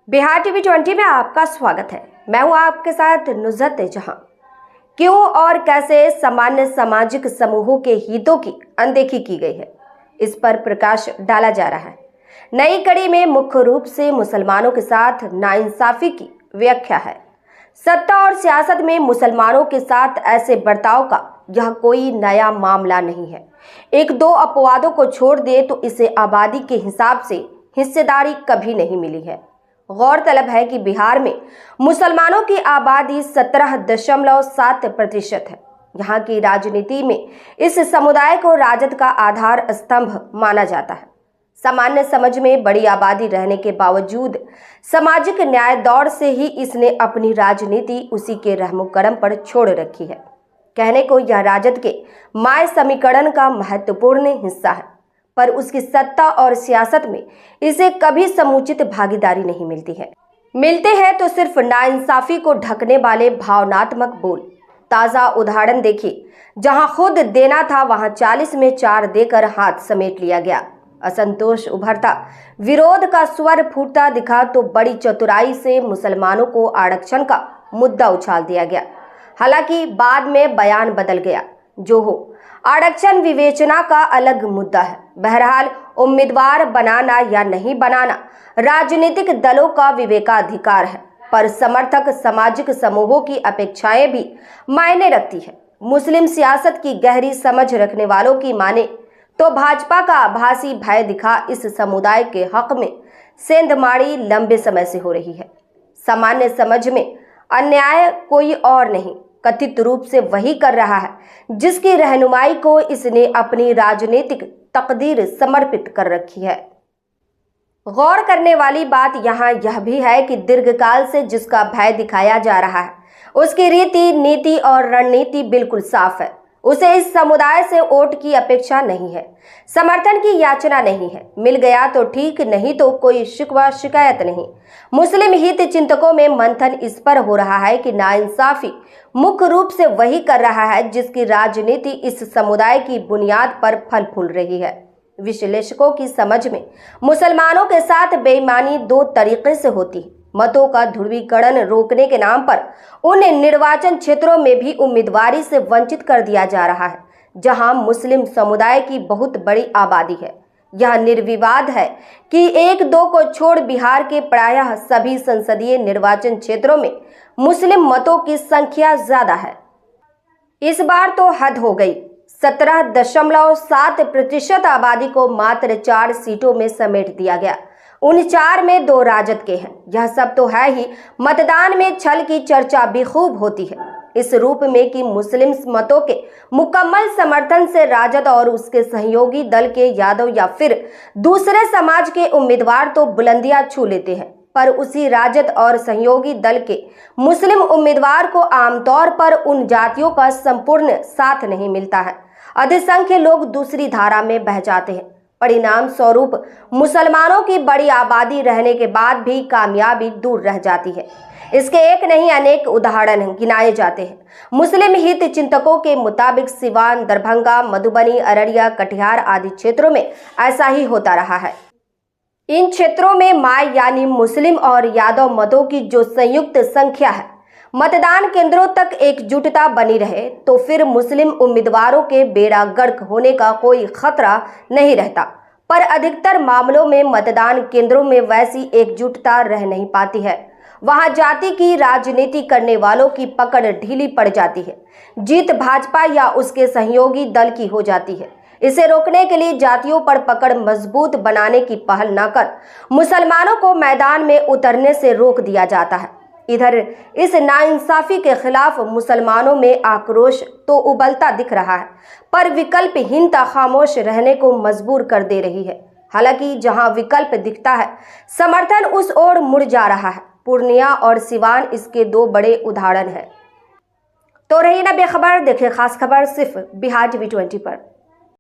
Bihar TV 20 में आपका स्वागत है। मैं हूं आपके साथ नुसरत जहां। क्यों और कैसे सामान्य सामाजिक समूहों के हितों की अनदेखी की गई है, इस पर प्रकाश डाला जा रहा है। नई कड़ी में मुख्य रूप से मुसलमानों के साथ नाइंसाफी की व्याख्या है। सत्ता और सियासत में मुसलमानों के साथ ऐसे बर्ताव का यह कोई नया मामला नहीं है। एक दो अपवादों को छोड़ दे तो इसे आबादी के हिसाब से हिस्सेदारी कभी नहीं मिली है। गौरतलब है कि बिहार में मुसलमानों की आबादी 17.7% है। यहाँ की राजनीति में इस समुदाय को राजद का आधार स्तंभ माना जाता है। सामान्य समझ में बड़ी आबादी रहने के बावजूद सामाजिक न्याय दौड़ से ही इसने अपनी राजनीति उसी के रहमो करम पर छोड़ रखी है। कहने को यह राजद के माय समीकरण का महत्वपूर्ण हिस्सा है, पर उसकी सत्ता और सियासत में इसे कभी समुचित भागीदारी नहीं मिलती है। मिलते हैं तो सिर्फ नाइंसाफी को ढकने वाले भावनात्मक बोल। ताज़ा उदाहरण देखिए, जहां खुद देना था वहां 40 में 4 देकर हाथ समेट लिया गया। असंतोष उभरता, विरोध का स्वर फूटता दिखा तो बड़ी चतुराई से मुसलमानों को आरक्षण का मुद्दा उछाल दिया गया। हालांकि बाद में बयान बदल गया। जो हो, आरक्षण विवेचना का अलग मुद्दा है। बहरहाल उम्मीदवार बनाना या नहीं बनाना राजनीतिक दलों का विवेकाधिकार है, पर समर्थक सामाजिक समूहों की अपेक्षाएं भी मायने रखती है। मुस्लिम सियासत की गहरी समझ रखने वालों की माने तो भाजपा का आभासी भय दिखा इस समुदाय के हक में सेंधमाड़ी लंबे समय से हो रही है। सामान्य समझ में अन्याय कोई और नहीं, कथित रूप से वही कर रहा है जिसकी रहनुमाई को इसने अपनी राजनीतिक तकदीर समर्पित कर रखी है। गौर करने वाली बात यहाँ यह भी है कि दीर्घकाल से जिसका भय दिखाया जा रहा है उसकी रीति, नीति और रणनीति बिल्कुल साफ है। उसे इस समुदाय से वोट की अपेक्षा नहीं है, समर्थन की याचना नहीं है। मिल गया तो ठीक, नहीं तो कोई शिकवा शिकायत नहीं। मुस्लिम हित चिंतकों में मंथन इस पर हो रहा है कि नाइंसाफी मुख्य रूप से वही कर रहा है जिसकी राजनीति इस समुदाय की बुनियाद पर फल फूल रही है। विश्लेषकों की समझ में मुसलमानों के साथ बेईमानी 2 तरीके से होती है। मतों का ध्रुवीकरण रोकने के नाम पर उन निर्वाचन क्षेत्रों में भी उम्मीदवारी से वंचित कर दिया जा रहा है जहां मुस्लिम समुदाय की बहुत बड़ी आबादी है। यह निर्विवाद है कि 1-2 को छोड़ बिहार के प्रायः सभी संसदीय निर्वाचन क्षेत्रों में मुस्लिम मतों की संख्या ज्यादा है। इस बार तो हद हो गई। 17.7% आबादी को मात्र 4 सीटों में समेट दिया गया। उन 4 में 2 राजद के हैं। यह सब तो है ही, मतदान में छल की चर्चा भी खूब होती है, इस रूप में कि मुस्लिम मतों के मुकम्मल समर्थन से राजद और उसके सहयोगी दल के यादव या फिर दूसरे समाज के उम्मीदवार तो बुलंदियां छू लेते हैं, पर उसी राजद और सहयोगी दल के मुस्लिम उम्मीदवार को आमतौर पर उन जातियों का संपूर्ण साथ नहीं मिलता है। अधिसंख्य लोग दूसरी धारा में बह जाते हैं। परिणाम स्वरूप मुसलमानों की बड़ी आबादी रहने के बाद भी कामयाबी दूर रह जाती है। इसके एक नहीं अनेक उदाहरण गिनाए जाते हैं। मुस्लिम हित चिंतकों के मुताबिक सिवान, दरभंगा, मधुबनी, अररिया, कटिहार आदि क्षेत्रों में ऐसा ही होता रहा है। इन क्षेत्रों में माय यानी मुस्लिम और यादव मतों की जो संयुक्त संख्या है, मतदान केंद्रों तक एकजुटता बनी रहे तो फिर मुस्लिम उम्मीदवारों के बेड़ा गर्क होने का कोई खतरा नहीं रहता। पर अधिकतर मामलों में मतदान केंद्रों में वैसी एकजुटता रह नहीं पाती है। वहां जाति की राजनीति करने वालों की पकड़ ढीली पड़ जाती है। जीत भाजपा या उसके सहयोगी दल की हो जाती है। इसे रोकने के लिए जातियों पर पकड़ मजबूत बनाने की पहल न कर मुसलमानों को मैदान में उतरने से रोक दिया जाता है। इधर इस नाइंसाफी के खिलाफ मुसलमानों में आक्रोश तो उबलता दिख रहा है, पर विकल्पहीनता खामोश रहने को मजबूर कर दे रही है। हालांकि जहां विकल्प दिखता है, समर्थन उस ओर मुड़ जा रहा है। पूर्णिया और सिवान इसके 2 बड़े उदाहरण हैं। तो रही ना बेखबर, देखें खास खबर सिर्फ बिहार टीवी 20 पर।